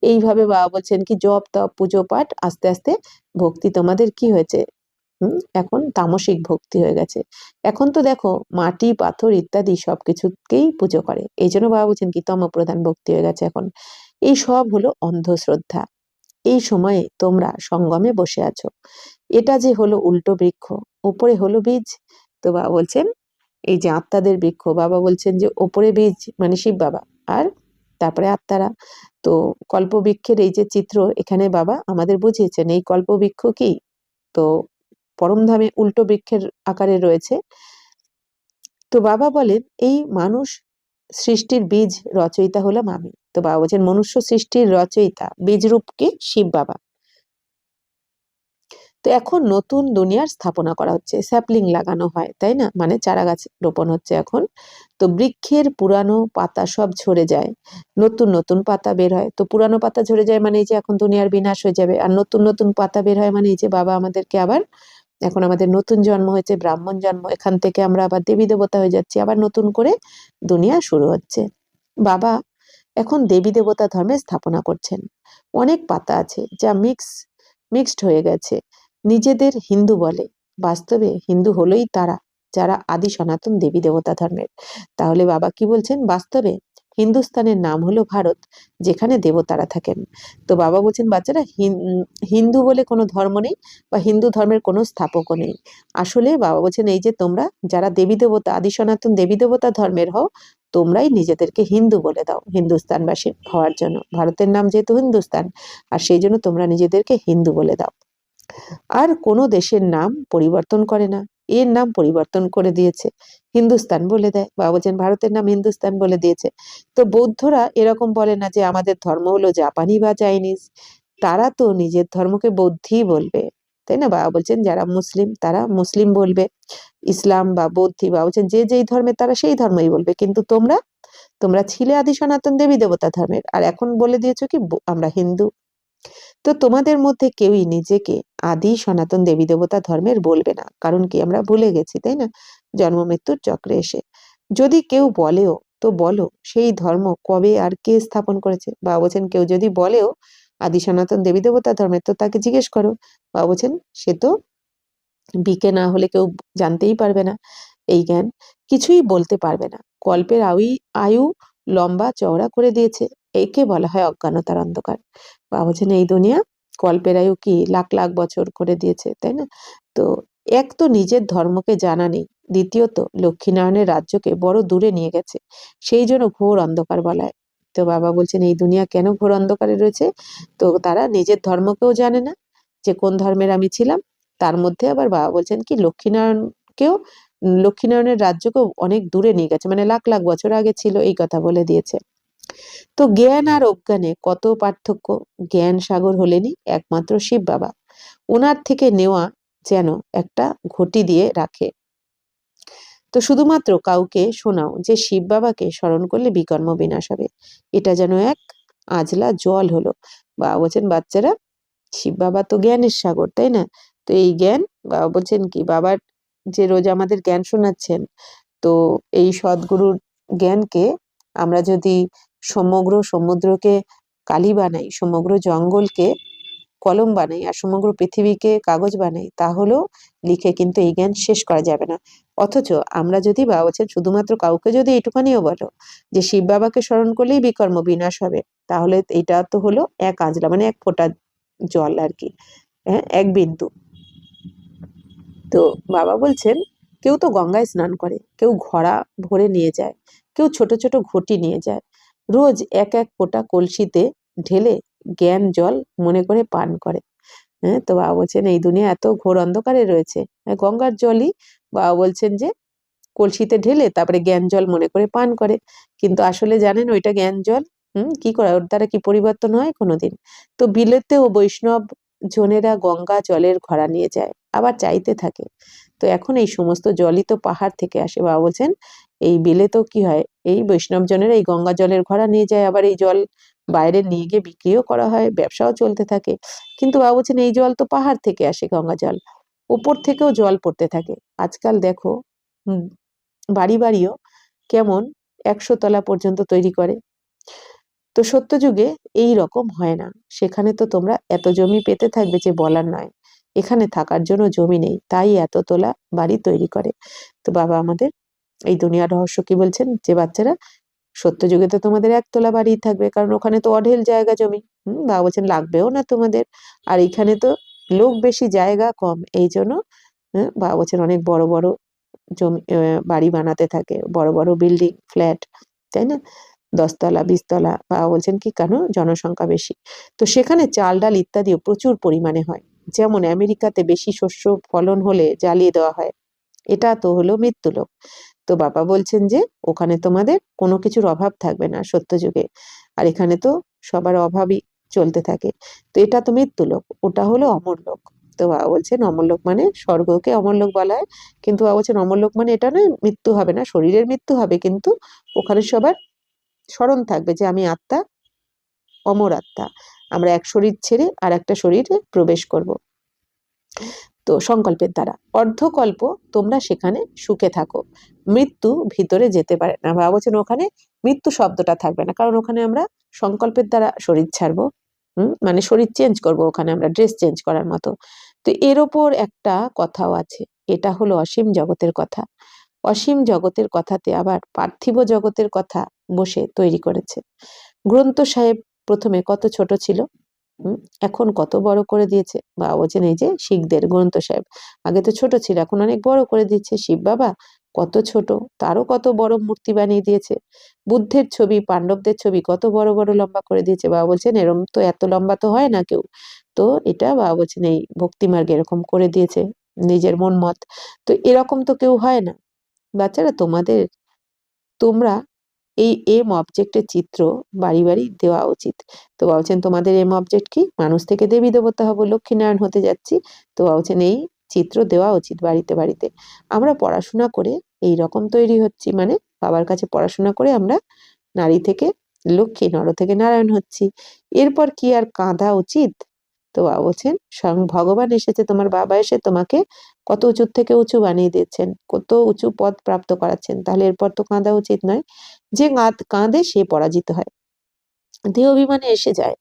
এইভাবে বাবা বলছেন কি জপ তপ পুজো পাঠ আস্তে আস্তে ভক্তি তোমাদের কি হয়েছে, এখন তামসিক ভক্তি হয়ে গেছে। এখন তো দেখো মাটি পাথর ইত্যাদি সবকিছুকেই পুজো করে, এই জন্য বাবা বলছেন কি তমপ্রধান ভক্তি হয়ে গেছে এখন। এই সব হলো অন্ধশ্রদ্ধা। এই সময়ে তোমরা সঙ্গমে বসে আছো, এটা যে হলো উল্টো বৃক্ষ, উপরে হলো বীজ। তো বাবা বলছেন এই যে আত্মাদের বৃক্ষ, বাবা বলছেন যে ওপরে বীজ মানে শিব বাবা, আর তারপরে আত্মারা। তো কল্পবৃক্ষের এই যে চিত্র এখানে বাবা আমাদের বুঝিয়েছেন, এই কল্পবৃক্ষ কি, তো পরমধামে উল্টো বৃক্ষের আকারে রয়েছে। তো বাবা বলেন এই মানুষ সৃষ্টির বীজ রচয়িতা হলাম আমি। তো বাবা বলছেন মনুষ্য সৃষ্টির রচয়িতা বীজ রূপকে শিব বাবা। তো এখন নতুন দুনিয়ার স্থাপনা করা হচ্ছে, স্যাপলিং লাগানো হয় তাই না, মানে চারা গাছ রোপণ হচ্ছে এখন। তো বৃক্ষের পুরানো পাতা সব ঝরে যায়, নতুন নতুন পাতা বের হয়। তো পুরানো পাতা ঝরে যায় মানে এই যে এখন দুনিয়ার বিনাশ হয়ে যাবে, আর নতুন নতুন পাতা বের হয় মানে এই যে বাবা আমাদেরকে আবার, এখন আমাদের নতুন জন্ম হয়েছে, ব্রাহ্মণ জন্ম, এখান থেকে আমরা আবার দেবী দেবতা হয়ে যাচ্ছি, আবার নতুন করে দুনিয়া শুরু হচ্ছে। বাবা এখন দেবী দেবতা ধর্মের স্থাপনা করছেন। অনেক পাতা আছে যা মিক্সড হয়ে গেছে, নিজেদের হিন্দু বলে, বাস্তবে হিন্দু হলোই তারা যারা আদি সনাতন দেবী দেবতা ধর্মের। তাহলে বাবা কি বলছেন, বাস্তবে হিন্দুস্তানের নাম হলো ভারত, যেখানে দেবতারা থাকেন। তো বাবা বলছেন বাচ্চারা হিন্দু বলে কোনো ধর্ম নেই, বা হিন্দু ধর্মের কোনো স্থাপকও নেই। আসলে বাবা বলছেন এই যে তোমরা যারা দেবী দেবতা আদি সনাতন দেবী দেবতা ধর্মের হও, তোমরাই নিজেদেরকে হিন্দু বলে দাও, হিন্দুস্তানবাসী হওয়ার জন্য। ভারতের নাম যেহেতু হিন্দুস্তান, আর সেই জন্য তোমরা নিজেদেরকে হিন্দু বলে দাও। আর কোনো দেশের নাম পরিবর্তন করে না, এর নাম পরিবর্তন করে দিয়েছে, হিন্দুস্তান বলে দেয়। বাবা বলছেন ভারতের নাম হিন্দুস্তান বলে দিয়েছে। তো বৌদ্ধরা এরকম বলে না যে আমাদের ধর্ম হলো জাপানি বা চাইনিজ, তারা তো নিজের ধর্মকে বৌদ্ধই বলবে, তাই না। বাবা বলছেন যারা মুসলিম তারা মুসলিম বলবে, ইসলাম বা বৌদ্ধি, বাবা বলছেন যে যেই ধর্মে তারা সেই ধর্মই বলবে। কিন্তু তোমরা তোমরা ছিলে আদি সনাতন দেবী দেবতা ধর্মের, আর এখন বলে দিয়েছো কি আমরা হিন্দু। তো তোমাদের মধ্যে কেউই নিজেকে আদি সনাতন দেবী দেবতা ধর্মের বলবে না, কারণ কি আমরা ভুলে গেছি তাই না, জন্ম মৃত্যুর চক্রে এসে। যদি কেউ বলেও তো বলো সেই ধর্ম কবে আর কে স্থাপন করেছে। বাবা বলছেন কেউ যদি বলেও আদি সনাতন দেবী দেবতা ধর্মের, তো তাকে জিজ্ঞেস করো। বাবা বলছেন সে তো বিকে না হলে কেউ জানতেই পারবে না, এই জ্ঞান কিছুই বলতে পারবে না। কল্পের আয়ু লম্বা চওড়া করে দিয়েছে, একে বলা হয় অজ্ঞানতার অন্ধকার। বাবা বলছেন এই দুনিয়া কল্পের আয়ু কি লাখ লাখ বছর করে দিয়েছে তাই না। তো এক তো নিজের ধর্মকে জানা নেই, দ্বিতীয়ত লক্ষ্মীনারায়ণের রাজ্যকে বড় দূরে নিয়ে গেছে, সেই জন্য ঘোর অন্ধকার বলা হয়। তো বাবা বলছেন এই দুনিয়া কেন ঘোর অন্ধকারে রয়েছে, তো তারা নিজের ধর্মকেও জানে না, যে কোন ধর্মের আমি ছিলাম। তার মধ্যে আবার বাবা বলছেন কি লক্ষ্মীনারায়ণের রাজ্যকেও অনেক দূরে নিয়ে গেছে, মানে লাখ লাখ বছর আগে ছিল, এই কথা বলে দিয়েছে। তো জ্ঞান আর অজ্ঞানে কত পার্থক্য, জ্ঞান সাগর হলেনই একমাত্র শিব বাবা, ওনার থেকে নেওয়া যেন একটা ঘটি দিয়ে রাখে। তো শুধুমাত্র কাউকে শোনাও যে শিব বাবাকে স্মরণ করলে বিকর্ম বিনাশ হবে, এটা যেন এক আজলা জল হলো। বাবা বলছেন বাচ্চারা শিব বাবা তো জ্ঞানের সাগর তাই না। তো এই জ্ঞান বাবা বলছেন কি, বাবার যে রোজ আমাদের জ্ঞান শোনাচ্ছেন, তো এই সদ্গুরুর জ্ঞানকে আমরা যদি সমগ্র সমুদ্রকে কালি বানাই, সমগ্র জঙ্গলকে কলম বানাই, আর সমগ্র পৃথিবীকে কাগজ বানাই, তাহলেও লিখে কিন্তু এই জ্ঞান শেষ করা যাবে না। অথচ আমরা যদি বাবা বলছেন শুধুমাত্র কাউকে যদি এইটুখানিও বলো যে শিব বাবাকে স্মরণ করলেই বিকর্ম বিনাশ হবে, তাহলে এটা তো হলো এক আঁজলা, মানে এক ফোঁটা জল আর কি, হ্যাঁ, এক বিন্দু। তো বাবা বলছেন কেউ তো গঙ্গায় স্নান করে, কেউ ঘড়া ভরে নিয়ে যায়, কেউ ছোট ছোট ঘটি নিয়ে যায়, রোজ এক এক ফোঁটা কলসিতে ঢেলে জ্ঞান জল মনে করে পান করে। হ্যাঁ, তো বাবা বলছেন এই দুনিয়া এত ঘোর অন্ধকারে রয়েছে, গঙ্গার জলই বাবা বলছেন যে কলসিতে ঢেলে তারপরে জ্ঞান জল মনে করে পান করে, কিন্তু আসলে জানেন ওইটা জ্ঞান জল কি করে, ওর দ্বারা কি পরিবর্তন হয় কোনোদিন? তো বিলেতেও বৈষ্ণব জনেরা গঙ্গা জলের ঘড়া নিয়ে যায়, আবার চাইতে থাকে। তো এখন এই সমস্ত জলই তো পাহাড় থেকে আসে। বাবা বলছেন এই বিলেতেও কি হয়, এই বৈষ্ণব জনেরা এই গঙ্গা জলের ঘড়া নিয়ে যায়, আবার এই জল বাইরে নিয়ে গিয়ে বিক্রিও করা হয়, ব্যবসাও চলতে থাকে। কিন্তু বাবা বলছেন এই জল তো পাহাড় থেকে আসে, গঙ্গা জল, উপর থেকেও জল পড়তে থাকে। আজকাল দেখো বাড়ি বাড়িও কেমন 100 তলা পর্যন্ত তৈরি করে। তো সত্যযুগে এই রকম হয় না, সেখানে তো তোমরা এত জমি পেতে থাকবে যে বলার নয়, এখানে থাকার জন্য জমি নেই, তাই এত তোলা বাড়ি তৈরি করে। তো বাবা আমাদের এই দুনিয়ার রহস্য কি বলছেন, যে বাচ্চারা সত্যযুগে তো তোমাদের 1 তলা বাড়ি থাকবে, কারণ ওখানে তো অঢেল জায়গা জমি, বাবা বলছেন লাগবেও না তোমাদের। আর এখানে তো লোক বেশি জায়গা কম, এই জন্য বাবা বলছেন অনেক বড় বড় জমি বাড়ি বানাতে থাকে, বড় বড় বিল্ডিং ফ্ল্যাট, তাই না, 10 তলা 20 তলা। বাবা বলছেন কি কেন, জনসংখ্যা বেশি, তো সেখানে চাল ডাল ইত্যাদিও প্রচুর পরিমাণে হয়। যেমন আমেরিকাতে বেশি শস্য ফলন হলে জ্বালিয়ে দেওয়া হয়, এটা তো হলো মৃত্যুলোক। তো বাবা বলছেন যে ওখানে তোমাদের কোনো কিছুর অভাব থাকবে না সত্যযুগে, আর এখানে তো সবার অভাবই চলতে থাকে। তো এটা তো মৃত্যুলোক, ওটা হলো অমরলোক। তো বাবা বলছেন অমরলোক মানে স্বর্গকে অমরলোক বলা হয়, কিন্তু বাবা বলছেন অমরলোক মানে এটা নয় মৃত্যু হবে না, শরীরের মৃত্যু হবে, কিন্তু ওখানে সবার স্মরণ থাকবে যে আমি আত্মা, অমর আত্মা, আমরা এক শরীর ছেড়ে আর একটা শরীরে প্রবেশ করব। তো সংকল্পের দ্বারা অর্ধকল্প তোমরা সেখানে সুখে থাকো, মৃত্যু ভিতরে যেতে পারে না। বাবা বলছেন ওখানে মৃত্যু শব্দটা থাকবে না, কারণ ওখানে আমরা সংকল্পের দ্বারা শরীর ছাড়বো, মানে শরীর চেঞ্জ করব, ওখানে আমরা ড্রেস চেঞ্জ করার মতো। তো এর ওপর একটা কথাও আছে, এটা হলো অসীম জগতের কথা। অসীম জগতের কথাতে আবার পার্থিব জগতের কথা বসে তৈরি করেছে। গ্রন্থ সাহেব প্রথমে কত ছোট ছিল, এখন কত বড় করে দিয়েছে। বাবা বলছেন এই যে শিখদের গ্রন্থ সাহেব আগে তো ছোট ছিল, এখন অনেক বড় করে দিচ্ছে। শিব বাবা কত ছোট, তারও কত বড় মূর্তি বানিয়ে দিয়েছে। বুদ্ধের ছবি, পাণ্ডবদের ছবি কত বড় বড় লম্বা করে দিয়েছে। বাবা বলছেন এরকম তো এত লম্বা তো হয় না কেউ, তো এটা বাবা বলছেন এই ভক্তি মার্গে এরকম করে দিয়েছে, নিজের মন মত, তো এরকম তো কেউ হয় না। বাচ্চারা তোমাদের, তোমরা এই এম অবজেক্টের চিত্র বাড়ি বাড়ি দেওয়া উচিত। তো বলছেন তোমাদের এম অবজেক্ট কি, মানুষ থেকে দেবী দেবতা হবো, লক্ষ্মীনারায়ণ হতে যাচ্ছি। তো বলছেন এই চিত্র দেওয়া উচিত বাড়িতে বাড়িতে। আমরা পড়াশোনা করে এই রকম তৈরি হচ্ছি, মানে বাবার কাছে পড়াশোনা করে আমরা নারী থেকে লক্ষ্মী, নর থেকে নারায়ণ হচ্ছি। এরপর কি আর কাঁদা উচিত? তো বাবা বলছেন স্বয়ং ভগবান এসেছে, তোমার বাবা এসে তোমাকে কত উঁচুর থেকে উঁচু বানিয়ে দিচ্ছেন, কত উঁচু পদ প্রাপ্ত করাচ্ছেন, তাহলে এরপর তো কাঁদা উচিত নয়। যে কাঁদে সে পরাজিত হয়, দেহ অভিমানে এসে যায়।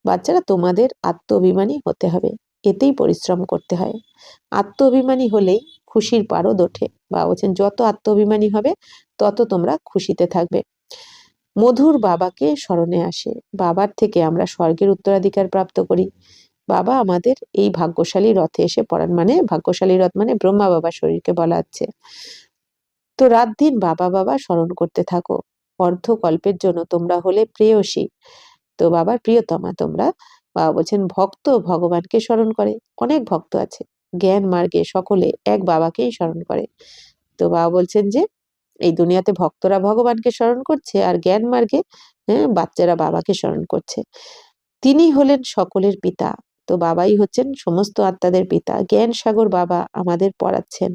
বাচ্চারা তোমাদের আত্ম অভিমানী হতে হবে, এতেই পরিশ্রম করতে হয়। আত্ম অভিমানী হলেই খুশির পারদ ওঠে। বাবা বলছেন যত আত্ম অভিমানী হবে তত তোমরা খুশিতে থাকবে। মধুর বাবাকে স্মরণে আসে, বাবার থেকে আমরা স্বর্গের উত্তরাধিকার প্রাপ্ত করি। বাবা আমাদের এই ভাগ্যশালী রথে এসে পড়ান, মানে ভাগ্যশালী রথ মানে ব্রহ্মা বাবার শরীরকে বলা হচ্ছে। তো রাত দিন বাবা বাবা স্মরণ করতে থাকো, অর্ধকল্পের জন্য তোমরা হলে প্রেয়সী, তো বাবার প্রিয়তমা তোমরা। বাবা বলছেন ভক্ত ভগবানকে স্মরণ করে, অনেক ভক্ত আছে, জ্ঞান মার্গে সকলে এক বাবাকেই স্মরণ করে। তো বাবা বলছেন যে এই দুনিয়াতে ভক্তরা ভগবানকে স্মরণ করছে, আর জ্ঞান মার্গে বাচ্চারা বাবাকে স্মরণ করছে। তিনি হলেন সকলের পিতা, তো বাবাই হচ্ছেন সমস্ত আত্মাদের পিতা। জ্ঞান সাগর বাবা আমাদের পড়াচ্ছেন।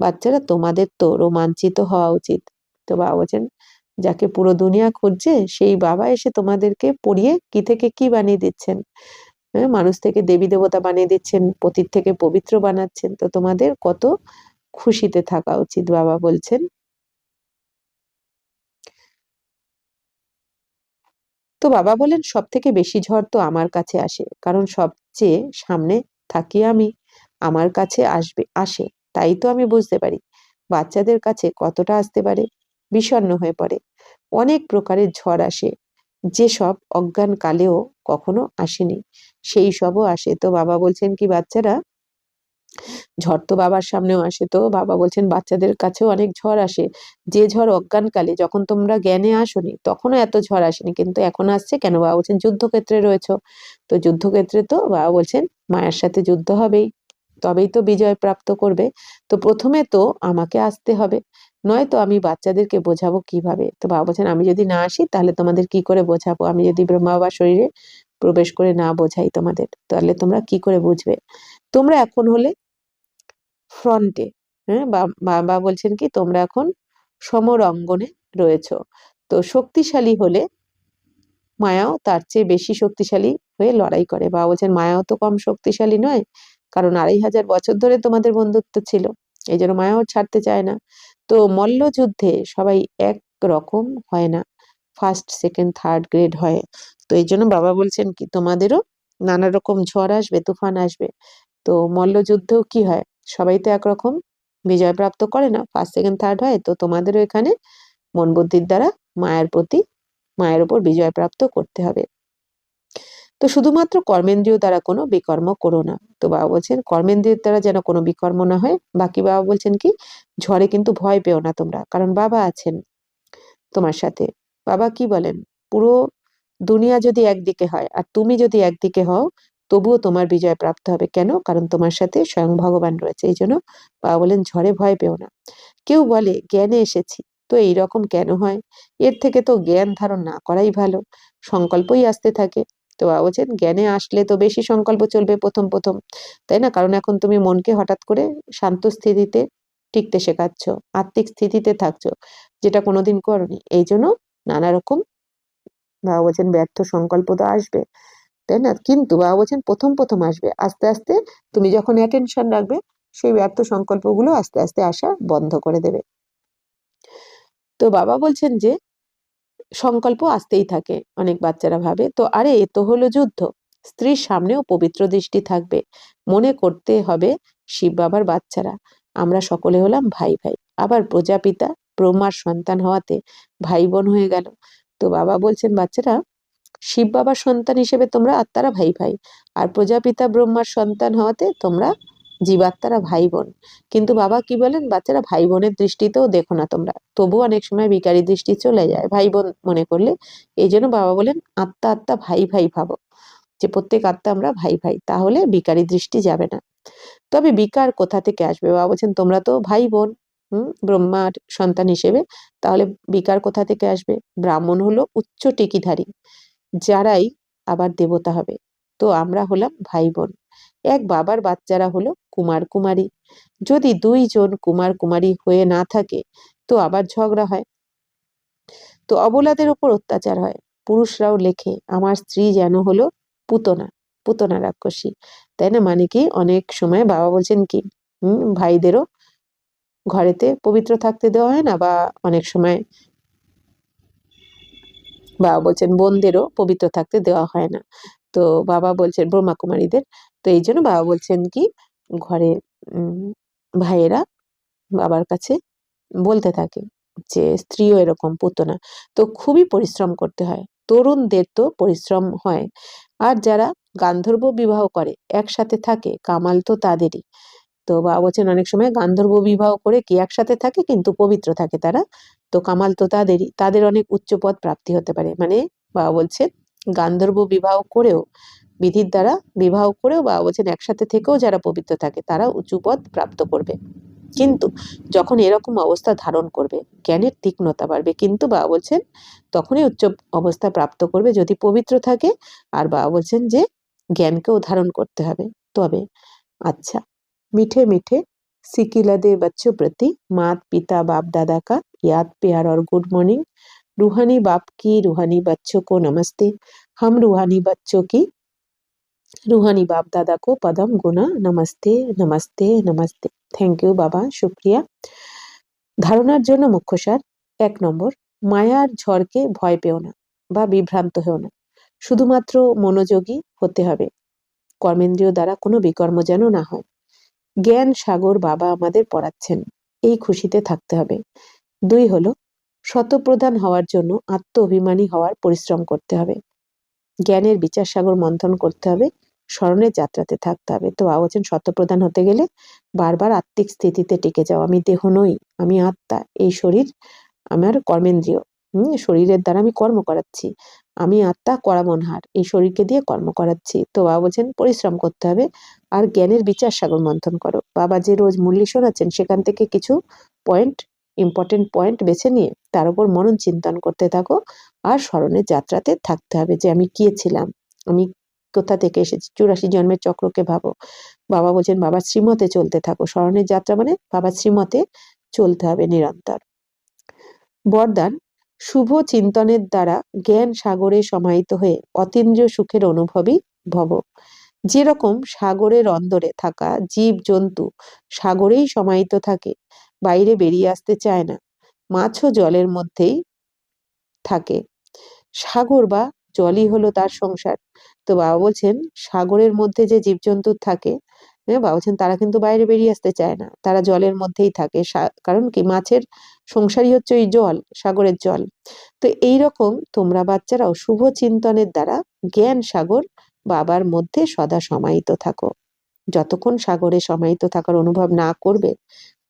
বাচ্চারা তোমাদের তো রোমাঞ্চিত হওয়া উচিত। তো বাবা বলছেন যাকে পুরো দুনিয়া খুঁজছে সেই বাবা এসে তোমাদেরকে পড়িয়ে কি থেকে কি বানিয়ে দিচ্ছেন, মানুষ থেকে দেবী দেবতা বানিয়ে দিচ্ছেন, পতিত থেকে পবিত্র বানাচ্ছেন। তো তোমাদের কত খুশিতে থাকা উচিত, বাবা বলছেন। তো বাবা বলেন সব থেকে বেশি ঝড় তো আমার কাছে আসে, কারণ সবচেয়ে সামনে থাকি আমি, আমার কাছে আসে, তাই তো আমি বুঝতে পারি বাচ্চাদের কাছে কতটা আসতে পারে। বিষণ্ণ হয়ে পড়ে। অনেক প্রকারের ঝড় আসে, যেসব অজ্ঞান কালেও কখনো আসেনি, সেই সবও আসে। তো বাবা বলছেন কি বাচ্চারা, ঝড় তো বাবার সামনেও আসে, তো বাবা বলছেন বাচ্চাদের কাছেও অনেক ঝড় আসে, যে ঝড় অজ্ঞানকালে যখন তোমরা জ্ঞানে আসোনি তখনও এত ঝড় আসেনি, কিন্তু এখন আসছে কেন? বাবা বলছেন যুদ্ধক্ষেত্রে রয়েছো, তো যুদ্ধক্ষেত্রে তো বাবা বলছেন মায়ের সাথে যুদ্ধ হবেই, তবেই তো বিজয় প্রাপ্ত করবে। তো প্রথমে তো আমাকে আসতে হবে, নয়তো আমি বাচ্চাদেরকে বোঝাবো কিভাবে? তো বাবা বলছেন আমি যদি না আসি তাহলে তোমাদের কি করে বোঝাবো? আমি যদি ব্রহ্মা বাবার শরীরে প্রবেশ করে না বোঝাই তোমাদের, তাহলে তোমরা কি করে বুঝবে? তোমরা এখন হলে ফ্রন্টে, হ্যাঁ, বাবা বলছেন কি তোমরা এখন সমর অঙ্গনে রয়েছো। তো শক্তিশালী হলে মায়াও তার চেয়ে বেশি শক্তিশালী হয়ে লড়াই করে। বাবা বলছেন মায়াও তো কম শক্তিশালী নয়, কারণ 2500 বছর ধরে তোমাদের বন্ধুত্ব ছিল, এই জন্য মায়াও ছাড়তে চায় না। তো মল্লযুদ্ধে সবাই এক রকম হয় না, ফার্স্ট সেকেন্ড থার্ড গ্রেড হয়। তো এই জন্য বাবা বলছেন কি তোমাদেরও নানা রকম ঝড় আসবে, তুফান আসবে। তো মল্লযুদ্ধেও কি হয়, সবাই তো একরকম বিজয় প্রাপ্ত করে না, ফার্স্ট সেকেন্ড থার্ড হয়। তো তোমাদেরও এখানে মন বুদ্ধির দ্বারা মায়ের উপর বিজয় প্রাপ্ত করতে হবে। তো শুধুমাত্র কর্মেন্দ্রিয় দ্বারা কোনো বিকর্ম করো না। তো বাবা বলছেন কর্মেন্দ্রিয়ের দ্বারা যেন কোনো বিকর্ম না হয়। বাকি বাবা বলছেন কি ঝড়ে কিন্তু ভয় পেও না তোমরা, কারণ বাবা আছেন তোমার সাথে। বাবা কি বলেন, পুরো দুনিয়া যদি একদিকে হয় আর তুমি যদি একদিকে হও, তবুও তোমার বিজয় প্রাপ্ত হবে। কেন? কারণ তোমার সাথে স্বয়ং ভগবান রয়েছে। এই জন্য বাবা বলেন ঝড়ে ভয় পেও না। কেউ বলে জ্ঞানে এসেছি, তো এইরকম কেন হয়? এর থেকে তো জ্ঞান ধারণ না করাই ভালো, সংকল্পই আসতে থাকে। তো বাবা বলছেন জ্ঞানে আসলে তো বেশি সংকল্প চলবে প্রথম প্রথম, তাই না? কারণ এখন তুমি মনকে হঠাৎ করে শান্ত স্থিতিতে টিকতে শেখাচ্ছ, আত্মিক স্থিতিতে থাকছো, যেটা কোনোদিন করনি। এই জন্য নানা রকম বাবা বলছেন ব্যর্থ সংকল্প তো আসবে, তাই না? কিন্তু বাবা বলছেন প্রথম প্রথম আসবে, আস্তে আস্তে তুমি যখন অ্যাটেনশন রাখবে, সেই ব্যর্থ সংকল্পগুলো আস্তে আস্তে আসা বন্ধ করে দেবে। তো বাবা বলছেন যে সংকল্প আসতেই থাকে। অনেক বাচ্চারা ভাবে তো আরে এ তো হলো যুদ্ধ, স্ত্রীর সামনেও পবিত্র দৃষ্টি থাকবে, মনে করতে হবে শিব বাবার বাচ্চারা আমরা সকলে হলাম ভাই ভাই। আবার প্রজাপিতা ব্রহ্মার সন্তান হওয়াতে ভাই বোন হয়ে গেল। তো বাবা বলছেন বাচ্চারা শিব বাবার সন্তান হিসেবে তোমরা আত্মারা ভাই ভাই, আর প্রজাপিতা ব্রহ্মার সন্তান হওয়াতে তোমরা জীবাত্মারা ভাই বোন। কিন্তু বাবা কি বলেন বাচ্চারা ভাই বোনের দৃষ্টিতেও দেখো না তোমরা, তবু অনেক সময় বিকারী দৃষ্টি চলে যায় ভাই বোন মনে করলে। এই জন্য বাবা বলেন আত্মা আত্মা ভাই ভাই ভাবো, যে প্রত্যেক আত্মা আমরা ভাই ভাই, তাহলে বিকারী দৃষ্টি যাবে না। তবে বিকার কোথা থেকে আসবে? বাবা বলছেন তোমরা তো ভাই বোন, ব্রহ্মার সন্তান হিসেবে, তাহলে বিকার কোথা থেকে আসবে? ব্রাহ্মণ হলো উচ্চ টিকিধারী, যারাই আবার দেবতা হবে। তো আমরা হলাম ভাই বোন, এক বাবার বাচ্চারা হলো কুমার কুমারী। যদি 2 জন কুমার কুমারী হয়ে না থাকে, তো আবার ঝগড়া হয়, তো অবলাদের উপর অত্যাচার হয়। পুরুষরাও লেখে আমার স্ত্রী যেন হলো পুতনা, পুতনা রাক্ষসী, তাই না? মানে কি অনেক সময় বাবা বলছেন কি ভাইদেরও ঘরেতে পবিত্র থাকতে দেওয়া হয় না, বা অনেক সময় বাবা বলছেন বোনদেরও পবিত্র থাকতে দেওয়া হয় না। তো বাবা বলছেন ব্রহ্মা কুমারীদের। তো এই জন্য বাবা বলছেন কি ঘরে ভাইয়েরা বাবার কাছে বলতে থাকে যে স্ত্রীও এরকম পুতনা। তো খুবই পরিশ্রম করতে হয়, তরুণদের তো পরিশ্রম হয়। আর যারা গান্ধর্ব বিবাহ করে একসাথে থাকে, কামাল তো তাদেরই। তো বাবা বলছেন অনেক সময় গান্ধর্ব বিবাহ করে কি একসাথে থাকে কিন্তু পবিত্র থাকে তারা, তো কামাল তো তাদেরই, তাদের অনেক উচ্চ পদ প্রাপ্তি হতে পারে। মানে বাবা বলছেন গান্ধর্ব বিবাহ করেও, বিধির দ্বারা বিবাহ করেও বাবা বলছেন একসাথে থেকেও যারা পবিত্র থাকে তারা উঁচু পদ প্রাপ্ত করবে। কিন্তু যখন এরকম অবস্থা ধারণ করবে, জ্ঞানের তীক্ষ্ণতা বাড়বে, কিন্তু বাবা বলছেন তখনই উচ্চ অবস্থা প্রাপ্ত করবে যদি পবিত্র থাকে। আর বাবা বলছেন যে জ্ঞানকেও ধারণ করতে হবে। তবে अच्छा, मीठे मीठे सिकिलदे बच्चों प्रति मात पिता बाप दादा का याद प्यार और गुड मॉर्निंग। रूहानी बाप की रूहानी बच्चों को नमस्ते। हम रूहानी बच्चों की रूहानी बाप दादा को पदम गुना नमस्ते नमस्ते नमस्ते। থ্যাংক ইউ বাবা, শুক্রিয়া। ধারণার জন্য মুখ্য সার। 1 নম্বর, মায়ার ঝড়কে ভয় পেও না। বা বিভ্রান্ত হও না, শুধুমাত্র মনোযোগী হতে হবে, কর্মেন্দ্রিয় দ্বারা কোনো বিকর্ম যেন না হয়। জ্ঞান সাগর বাবা আমাদের পড়াচ্ছেন, এই খুশিতে থাকতে হবে। 2 হলো শতপ্রধান হওয়ার জন্য আত্ম অভিমানী হওয়ার পরিশ্রম করতে হবে, জ্ঞানের বিচার সাগর মন্থন করতে হবে, স্মরণের যাত্রাতে থাকতে হবে। তো বাবা বলছেন শতপ্রধান হতে গেলে বারবার আত্মিক স্থিতিতে টিকে যাও, আমি দেহ নই, আমি আত্মা, এই শরীর আমার কর্মেন্দ্রিয়, শরীরের দ্বারা আমি কর্ম করাচ্ছি, আমি আত্মা করামনহার, এই শরীরকে দিয়ে কর্ম করাচ্ছি। তো বাবা বলছেন পরিশ্রম করতে হবে আর জ্ঞানের বিচার সাগর মন্থন করো। বাবা যে রোজ মুরলি শোনাচ্ছেন সেখান থেকে কিছু পয়েন্ট, ইম্পর্টেন্ট পয়েন্ট বেছে নিয়ে তার উপর মনন চিন্তন করতে থাকো আর স্মরণের যাত্রাতে থাকতে হবে যে আমি কে ছিলাম, আমি কোথা থেকে এসেছি, 84 জন্মের চক্রকে ভাবো। বাবা বলছেন বাবার শ্রীমতে চলতে থাকো, স্মরণের যাত্রা মানে বাবার শ্রীমতে চলতে হবে নিরন্তর। বরদান, শুভ চিন্তনের দ্বারা জ্ঞান সাগরে সমাহিত হয়ে অতীন্দ্রিয় সুখের অনুভবী ভব। যেরকম সাগরের অন্দরে থাকা জীব জন্তু সাগরেই সমাহিত থাকে, বাইরে বেরিয়ে আসতে চায় না, মাছও জলের মধ্যেই থাকে, সাগর বা জলই হলো তার সংসার। তো বাবা বলছেন সাগরের মধ্যে যে জীবজন্তু থাকে, বাবা বলছেন তারা কিন্তু বাইরে বেরিয়ে আসতে চায় না, তারা জলের মধ্যেই থাকে, কারণ কি মাছের সংসারই হচ্ছে ওই জল, সাগরের জল। তো এইরকম তোমরা বাচ্চারাও শুভ চিন্তনের দ্বারা জ্ঞান সাগর বাবার মধ্যে সদা সমাহিত থাকো। যতক্ষণ সাগরে সমাহিত থাকার অনুভব না করবে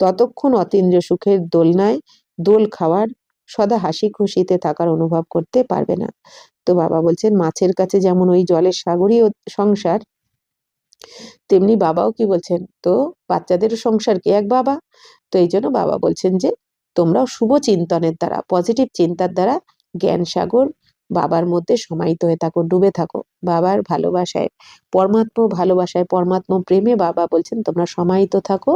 ততক্ষণ অতীন্দ্রিয় সুখের দোলনায় দোল খাওয়ার, সদা হাসি খুশিতে থাকার অনুভব করতে পারবে না। তো বাবা বলছেন মাছের কাছে যেমন ওই জলের সাগরই সংসার, তেমনি বাবাও কি বলছেন, তো বাচ্চাদেরও সংসার কি এক বাবা। তো এই জন্য বাবা বলছেন যে তোমরাও শুভ চিন্তনের দ্বারা, পজিটিভ চিন্তার দ্বারা জ্ঞান সাগর বাবার মধ্যে সমাহিত হয়ে থাকো, ডুবে থাকো বাবার ভালোবাসায়, ভালোবাসায়, পরমাত্ম প্রেমে বাবা বলছেন তোমরা সমাহিত থাকো,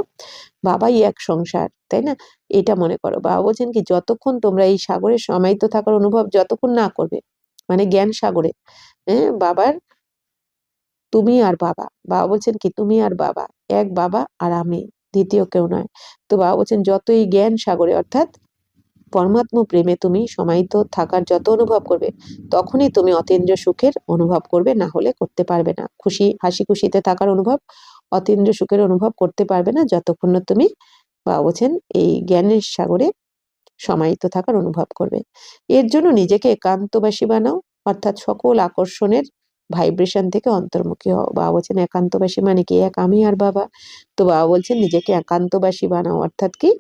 বাবাই এক সংসার, তাই না? এটা মনে করো। বাবা বলছেন কি যতক্ষণ তোমরা এই সাগরে সমাহিত থাকার অনুভব যতক্ষণ না করবে, মানে জ্ঞান সাগরে, বাবার তুমি আর বাবা, বাবা বলছেন কি তুমি আর বাবা এক, বাবা আর আমি, দ্বিতীয় কেউ নয়। তো বাবা বলছেন যতই জ্ঞান সাগরে অর্থাৎ পরমাত্ম প্রেমে তুমি সমাহিত থাকার যত অনুভব করবে তখনই তুমি অতীন্দ্রিয় সুখের অনুভব করবে, না হলে করতে পারবে না। হাসি খুশিতে থাকার অনুভব, অতীন্দ্রিয় সুখের অনুভব করতে পারবে না যতক্ষণ না তুমি বাবা বলছেন এই জ্ঞানের সাগরে সমাহিত থাকার অনুভব করবে। এর জন্য নিজেকে একান্তবাসী বানাও, অর্থাৎ সকল আকর্ষণের ভাইব্রেশন থেকে অন্তর্মুখী হও। বাবা বলছেন একান্তবাসী মানে কি, এক আমি আর বাবা। তো বাবা বলছেন নিজেকে একান্তবাসী বানাও, অর্থাৎ কি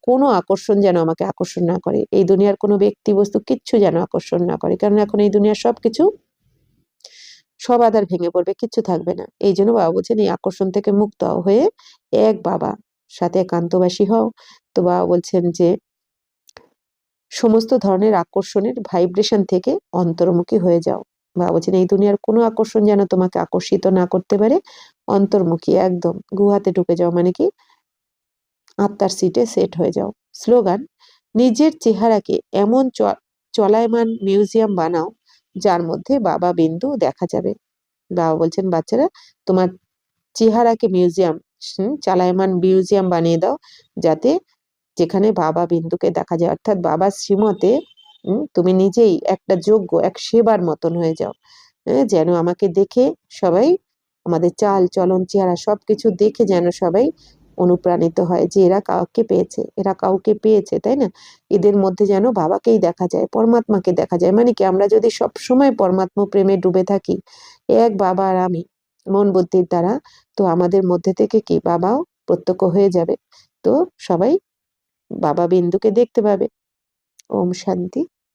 কোনো আকর্ষণ যেন আমাকে আকর্ষণ না করে, এই দুনিয়ার কোনো ব্যক্তি বস্তু কিচ্ছু যেন আকর্ষণ না করে, কারণ এখন এই দুনিয়ার সবকিছু, সব আধার ভেঙে পড়বে, কিচ্ছু থাকবে না। এই জন্য বাবা বলছেন এই আকর্ষণ থেকে মুক্ত হয়ে এক বাবা সাথে একান্তবাসী হও। তো বাবা বলছেন যে সমস্ত ধরনের আকর্ষণের ভাইব্রেশন থেকে অন্তর্মুখী হয়ে যাও। বাবা বলছেন এই দুনিয়ার কোনো আকর্ষণ যেন তোমাকে আকর্ষিত না করতে পারে, অন্তর্মুখী একদম গুহাতে ঢুকে যাও, মানে কি আত্মার সিটে সেট হয়ে যাও। স্লোগান, নিজের চেহারাকে এমন চলায়মান মিউজিয়াম বানাও যার মধ্যে বাবা বিন্দু দেখা যাবে। বাবা বলছেন বাচ্চারা তোমার চেহারাকে মিউজিয়াম, চালায়মান মিউজিয়াম বানিয়ে দাও, যাতে যেখানে বাবা বিন্দুকে দেখা যায়, অর্থাৎ বাবার শ্রীমতে তুমি নিজেই একটা যোগ্য, এক সেবার মতন হয়ে যাও, যেন আমাকে দেখে সবাই, আমাদের চাল চলন চেহারা সবকিছু দেখে যেন সবাই অনুপ্রাণিত হয় যে এরা কাউকে পেয়েছে, এরা কাউকে পেয়েছে, তাই না? এদের মধ্যে যেন বাবাকেই দেখা যায়, পরমাত্মাকে দেখা যায়। মানে কি আমরা যদি সব সময় পরমাত্মা প্রেমে ডুবে থাকি, এক বাবা আর আমি, মন বুদ্ধির দ্বারা, তো আমাদের মধ্যে থেকে কি বাবাও প্রত্যক্ষ হয়ে যাবে, তো সবাই বাবা বিন্দুকে দেখতে পাবে। ওম শান্তি।